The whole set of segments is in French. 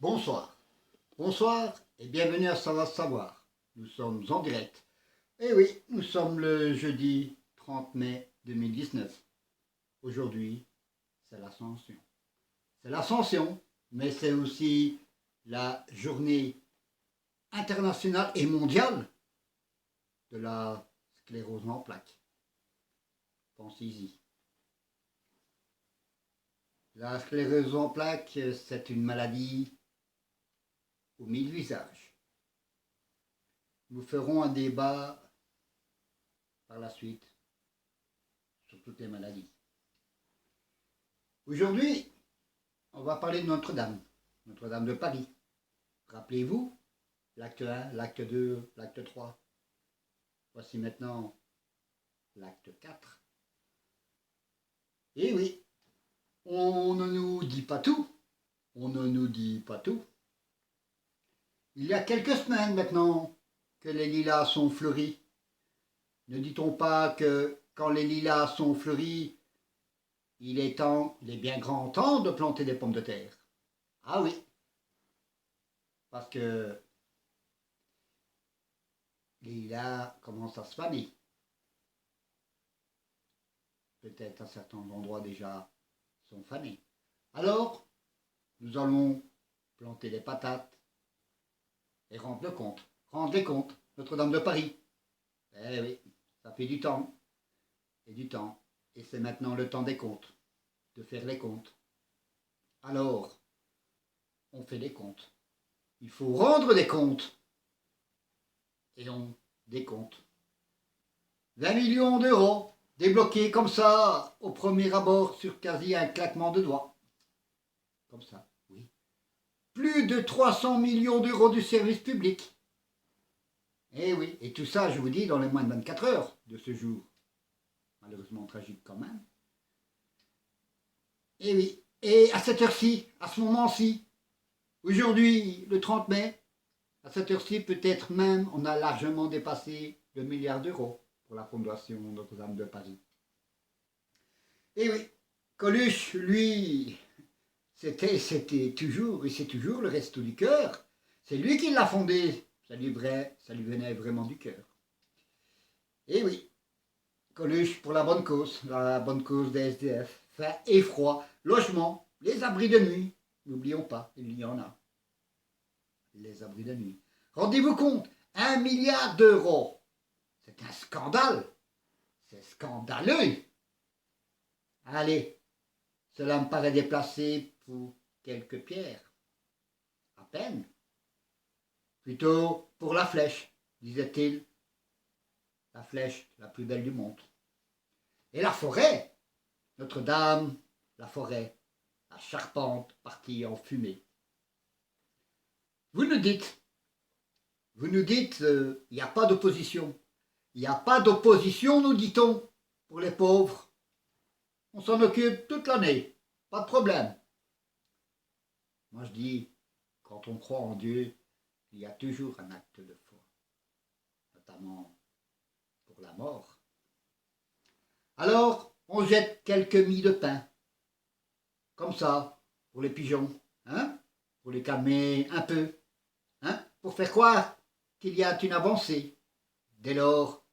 Bonsoir. Bonsoir et bienvenue à Ça va savoir. Nous sommes en direct. Et oui, nous sommes le jeudi 30 mai 2019. Aujourd'hui, c'est l'Ascension. C'est l'Ascension, mais c'est aussi la journée internationale et mondiale de la sclérose en plaques. Pensez-y. La sclérose en plaques, c'est une maladie aux 1000 visages. Nous ferons un débat par la suite sur toutes les maladies. Aujourd'hui, on va parler de Notre-Dame, Notre-Dame de Paris. Rappelez-vous, l'acte 1, l'acte 2, l'acte 3. Voici maintenant l'acte 4. Et oui, on ne nous dit pas tout. On ne nous dit pas tout. Il y a quelques semaines maintenant que les lilas sont fleuris. Ne dit-on pas que quand les lilas sont fleuris, il est bien grand temps de planter des pommes de terre? Ah oui, parce que les lilas commencent à se faner. Peut-être à certains endroits déjà sont fanés. Alors, nous allons planter des patates et rendre le compte. Rendre les comptes, Notre-Dame de Paris. Eh oui, ça fait du temps. Et du temps. Et c'est maintenant le temps des comptes. De faire les comptes. Alors, on fait des comptes. Il faut rendre des comptes. Et on décompte. 20 millions d'euros débloqués comme ça, au premier abord, sur quasi un claquement de doigts. Comme ça, oui. Plus de 300 millions d'euros du service public. Eh oui, et tout ça, je vous dis, dans les moins de 24 heures de ce jour. Malheureusement tragique quand même. Eh oui, et à cette heure-ci, à ce moment-ci, aujourd'hui, le 30 mai, à cette heure-ci, peut-être même, on a largement dépassé le milliard d'euros pour la Fondation Notre-Dame de Paris. Eh oui, Coluche, lui, c'était toujours, et c'est toujours le Resto du Cœur. C'est lui qui l'a fondé, ça lui venait vraiment du cœur. Eh oui, Coluche pour la bonne cause des SDF, faim et froid, logement, les abris de nuit, n'oublions pas, il y en a, les abris de nuit. Rendez-vous compte, 1 milliard d'euros, c'est un scandale, c'est scandaleux. Allez, cela me paraît déplacé pour quelques pierres, à peine. Plutôt pour la flèche, disait-il, la flèche la plus belle du monde. Et la forêt, Notre-Dame, la forêt, la charpente partie en fumée. Vous nous dites, il n'y a pas d'opposition. Il n'y a pas d'opposition, nous dit-on, pour les pauvres. On s'en occupe toute l'année, pas de problème. Moi je dis, quand on croit en Dieu, il y a toujours un acte de foi, notamment pour la mort. Alors, on jette quelques mie de pain, comme ça, pour les pigeons, hein, pour les calmer un peu, hein, pour faire croire qu'il y a une avancée. Dès lors,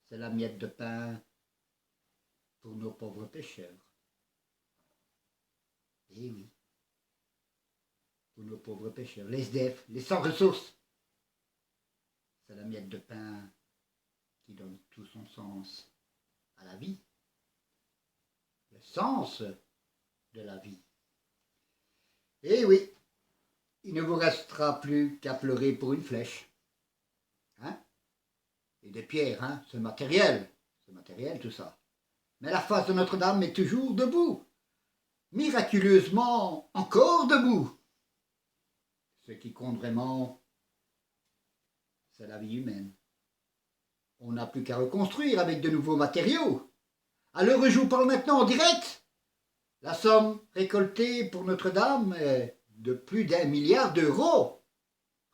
c'est la miette de pain pour nos pauvres pêcheurs. Eh oui, pour nos pauvres pêcheurs, les SDF, les sans ressources. C'est la miette de pain qui donne tout son sens à la vie. Le sens de la vie. Eh oui, il ne vous restera plus qu'à pleurer pour une flèche. Hein? Et des pierres, hein? C'est matériel tout ça. Mais la face de Notre-Dame est toujours debout. miraculeusement encore debout. Ce qui compte vraiment, c'est la vie humaine. On n'a plus qu'à reconstruire avec de nouveaux matériaux. À l'heure où je vous parle maintenant en direct, la somme récoltée pour Notre-Dame est de plus d'1 milliard d'euros.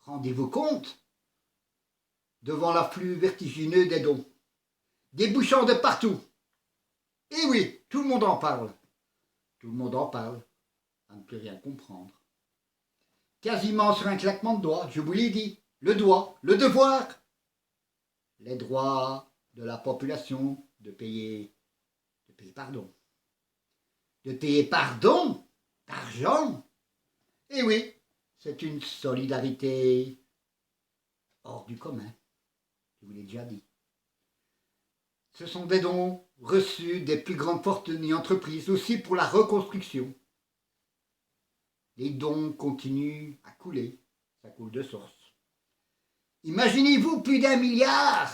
Rendez-vous compte, devant l'afflux vertigineux des dons, débouchant de partout. Et oui, tout le monde en parle. Tout le monde en parle, à ne plus rien comprendre. Quasiment sur un claquement de doigts, je vous l'ai dit, le doigt, le devoir, les droits de la population de payer pardon. De payer pardon d'argent. Et oui, c'est une solidarité hors du commun, je vous l'ai déjà dit. Ce sont des dons reçus des plus grandes fortunes et entreprises aussi pour la reconstruction. Les dons continuent à couler, ça coule de source. Imaginez-vous plus d'1 milliard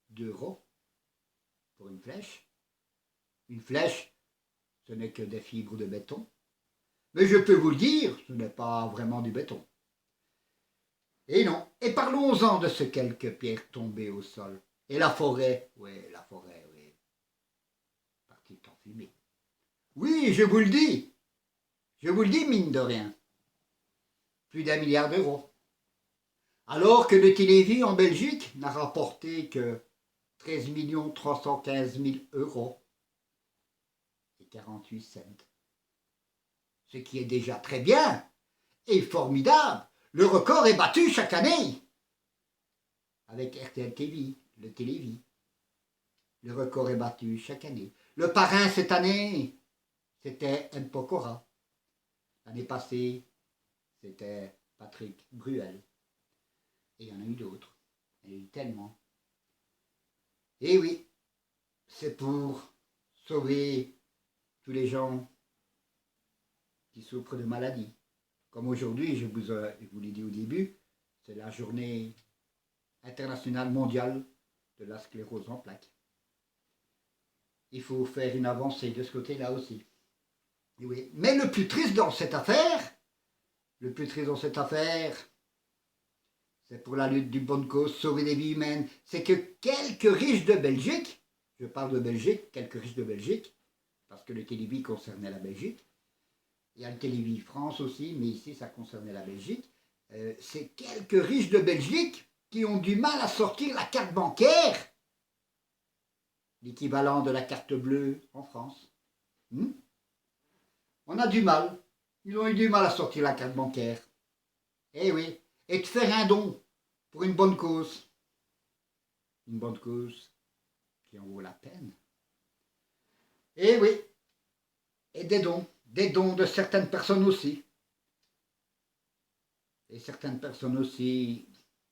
d'euros pour une flèche. Une flèche, ce n'est que des fibres de béton. Mais je peux vous le dire, ce n'est pas vraiment du béton. Et non, et parlons-en de ces quelques pierres tombées au sol. Et la forêt, oui, partie en fumée. Oui, je vous le dis, mine de rien. Plus d'1 milliard d'euros. Alors que le télévis en Belgique n'a rapporté que 13 315 000 euros et 48 cents. Ce qui est déjà très bien et formidable. Le record est battu chaque année avec RTL TV, le télévis. Le record est battu chaque année. Le parrain cette année, c'était M. Pokora. L'année passée, c'était Patrick Bruel. Et il y en a eu d'autres. Il y en a eu tellement. Et oui, c'est pour sauver tous les gens qui souffrent de maladies. Comme aujourd'hui, je vous l'ai dit au début, c'est la journée internationale mondiale de la sclérose en plaques. Il faut faire une avancée de ce côté-là aussi. Et oui. Mais le plus triste dans cette affaire, c'est pour la lutte d'une bonne cause, sauver des vies humaines, c'est que quelques riches de Belgique, je parle de Belgique, quelques riches de Belgique, parce que le télévis concernait la Belgique, il y a le télévis France aussi, mais ici ça concernait la Belgique, c'est quelques riches de Belgique qui ont du mal à sortir la carte bancaire, l'équivalent de la carte bleue en France. On a du mal, ils ont eu du mal à sortir la carte bancaire. Eh oui, et de faire un don pour une bonne cause qui en vaut la peine. Eh oui, et des dons de certaines personnes aussi. Et certaines personnes aussi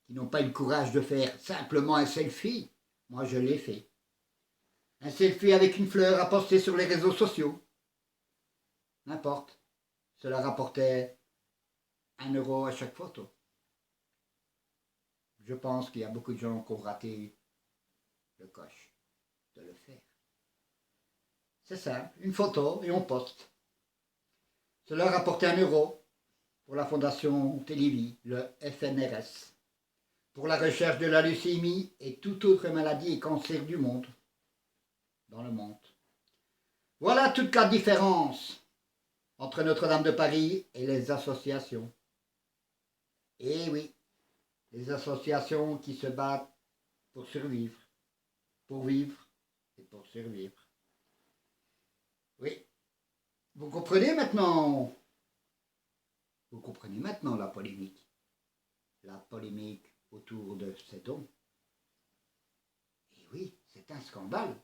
qui n'ont pas eu le courage de faire simplement un selfie. Moi, je l'ai fait. Un selfie avec une fleur à poster sur les réseaux sociaux. N'importe. Cela rapportait 1 euro à chaque photo. Je pense qu'il y a beaucoup de gens qui ont raté le coche de le faire. C'est simple, une photo et on poste. Cela rapportait 1 euro pour la fondation Télévis, le FNRS, pour la recherche de la leucémie et toute autre maladie et cancer du monde, dans le monde. Voilà toute la différence entre Notre-Dame de Paris et les associations. Eh oui, les associations qui se battent pour survivre, pour vivre et pour survivre. Oui, vous comprenez maintenant la polémique. La polémique autour de ces dons. Et oui, c'est un scandale.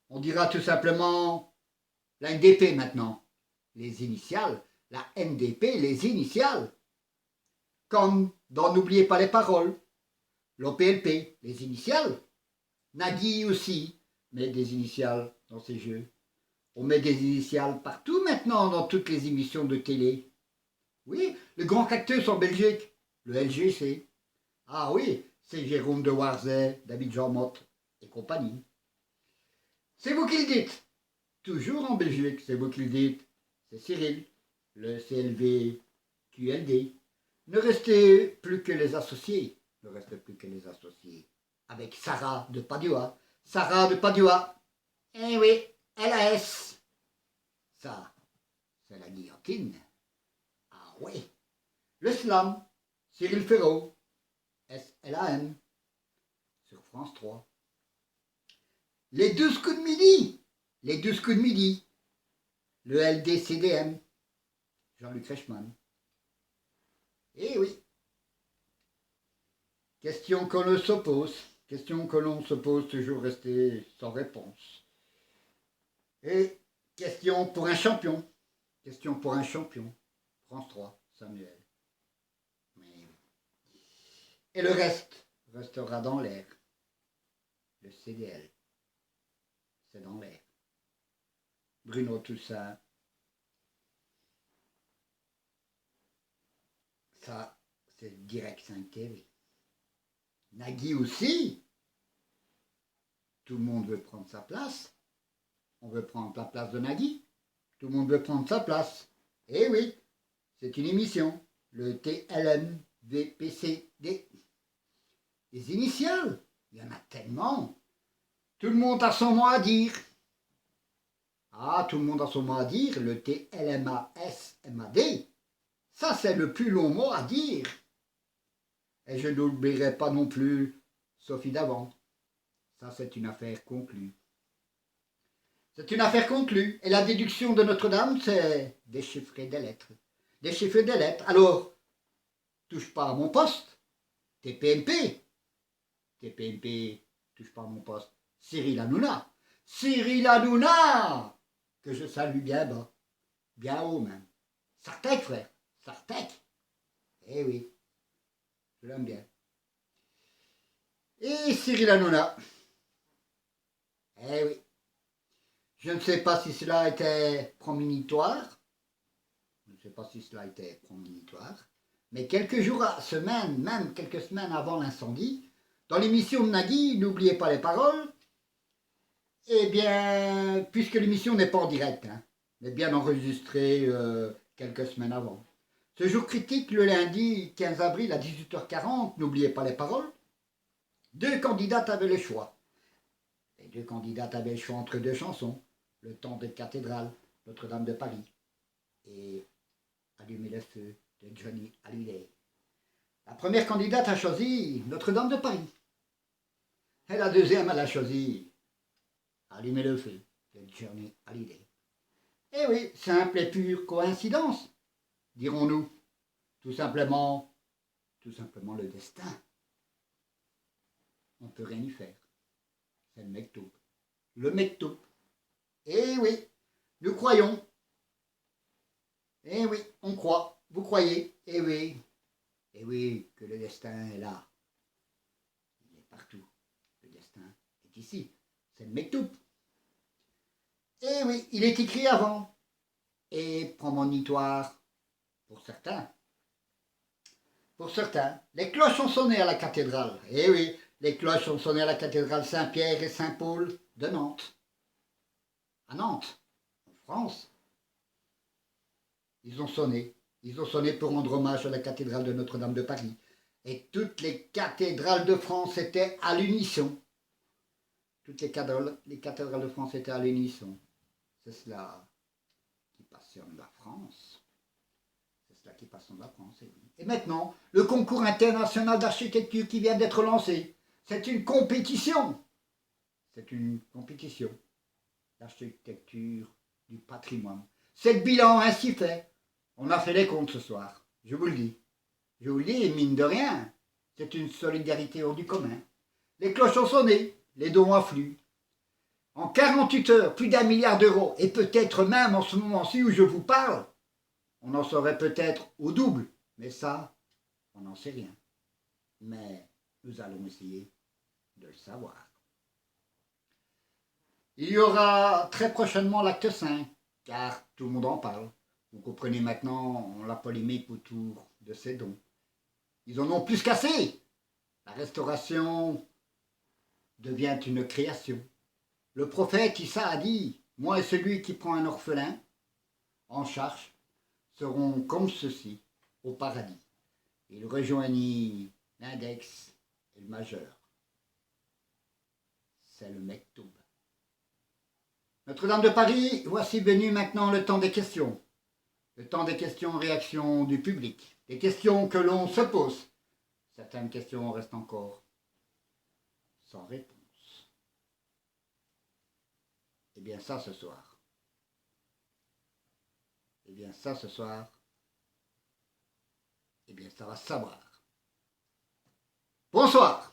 On dira tout simplement la NDP maintenant, les initiales, la NDP, les initiales. Comme dans N'oubliez pas les paroles, l'OPLP, les initiales. Nagui aussi met des initiales dans ses jeux. On met des initiales partout maintenant dans toutes les émissions de télé. Oui, le Grand Cactus en Belgique, le LGC. Ah oui, c'est Jérôme de Warzay, David Jean Motte et compagnie. C'est vous qui le dites. toujours en Belgique, c'est vous qui le dites, c'est Cyril, le CLV QLD. Ne restez plus que les associés, ne restez plus que les associés, avec Sarah de Padua. Sarah de Padua, eh oui, LAS, ça, c'est la guillotine. Ah oui, le slam, Cyril Ferraud, SLAM, sur France 3. Les 12 coups de midi, les 12 coups de midi, le LDCDM, Jean-Luc Reichmann. Eh oui, question que l'on se pose, toujours rester sans réponse. Et question pour un champion, France 3, Samuel. Et le reste restera dans l'air. Le CDL, c'est dans l'air. Bruno Toussaint, ça, c'est direct 5 TV. Nagui aussi, tout le monde veut prendre sa place. On veut prendre la place de Nagui. Tout le monde veut prendre sa place. Eh oui, c'est une émission, le TLMVPCD. Les initiales, il y en a tellement. Tout le monde a son mot à dire. Ah, tout le monde a son mot à dire, le TLMASMAD. Ça, c'est le plus long mot à dire. Et je n'oublierai pas non plus Sophie Davant. Ça, c'est une affaire conclue. C'est une affaire conclue. Et la déduction de Notre-Dame, c'est déchiffrer des lettres. Déchiffrer des lettres. Alors, touche pas à mon poste. TPMP. TPMP, touche pas à mon poste. Cyril Hanouna. Cyril Hanouna, que je salue bien bas. Bien haut même. Sartec, frère. Sartec. Eh oui. Je l'aime bien. Et Cyril Hanouna. Eh oui. Je ne sais pas si cela était prémonitoire. Mais quelques jours, semaines, même quelques semaines avant l'incendie, dans l'émission de Nagui, n'oubliez pas les paroles. Eh bien, puisque l'émission n'est pas en direct, mais bien enregistrée quelques semaines avant. Ce jour critique, le lundi 15 avril à 18h40, n'oubliez pas les paroles. 2 candidates avaient le choix. Les 2 candidates avaient le choix entre 2 chansons. Le temps de cathédrale, Notre-Dame de Paris. Et Allumer le feu de Johnny Hallyday. La première candidate a choisi Notre-Dame de Paris. Et la deuxième, elle a choisi Allumer le feu de Johnny Hallyday. Eh oui, simple et pure coïncidence, dirons-nous. Tout simplement le destin. On ne peut rien y faire. C'est le mektoub. Le mektoub. Eh oui, nous croyons. Eh oui, on croit. Vous croyez. Eh oui, que le destin est là. Il est partout. Le destin est ici. C'est le mektoub. Eh oui, il est écrit avant. Et prémonitoire pour certains. Pour certains, les cloches ont sonné à la cathédrale. Eh oui, les cloches ont sonné à la cathédrale Saint-Pierre et Saint-Paul de Nantes. À Nantes, en France. Ils ont sonné pour rendre hommage à la cathédrale de Notre-Dame de Paris. Et toutes les cathédrales de France étaient à l'unisson. Toutes les cathédrales de France étaient à l'unisson. C'est cela qui passionne la France. C'est cela qui passionne la France, et oui. Et maintenant, le concours international d'architecture qui vient d'être lancé. C'est une compétition. C'est une compétition d'architecture du patrimoine. C'est le bilan ainsi fait. On a fait les comptes ce soir. Je vous le dis. Je vous le dis, et mine de rien, c'est une solidarité hors du commun. Les cloches ont sonné, les dons affluent. En 48 heures, plus d'1 milliard d'euros, et peut-être même en ce moment-ci où je vous parle, on en saurait peut-être au double. Mais ça, on n'en sait rien. Mais nous allons essayer de le savoir. Il y aura très prochainement l'acte 5, car tout le monde en parle. Vous comprenez maintenant la polémique autour de ces dons. Ils en ont plus qu'assez. La restauration devient une création. Le prophète Issa a dit, moi et celui qui prend un orphelin en charge seront comme ceci au paradis. Il rejoignit l'index et le majeur. C'est le Mektoub. Notre-Dame de Paris, voici venu maintenant le temps des questions. Le temps des questions-réactions du public. Des questions que l'on se pose. Certaines questions restent encore sans réponse. Eh bien ça ce soir. Eh bien ça ce soir. Eh bien ça va savoir. Bonsoir.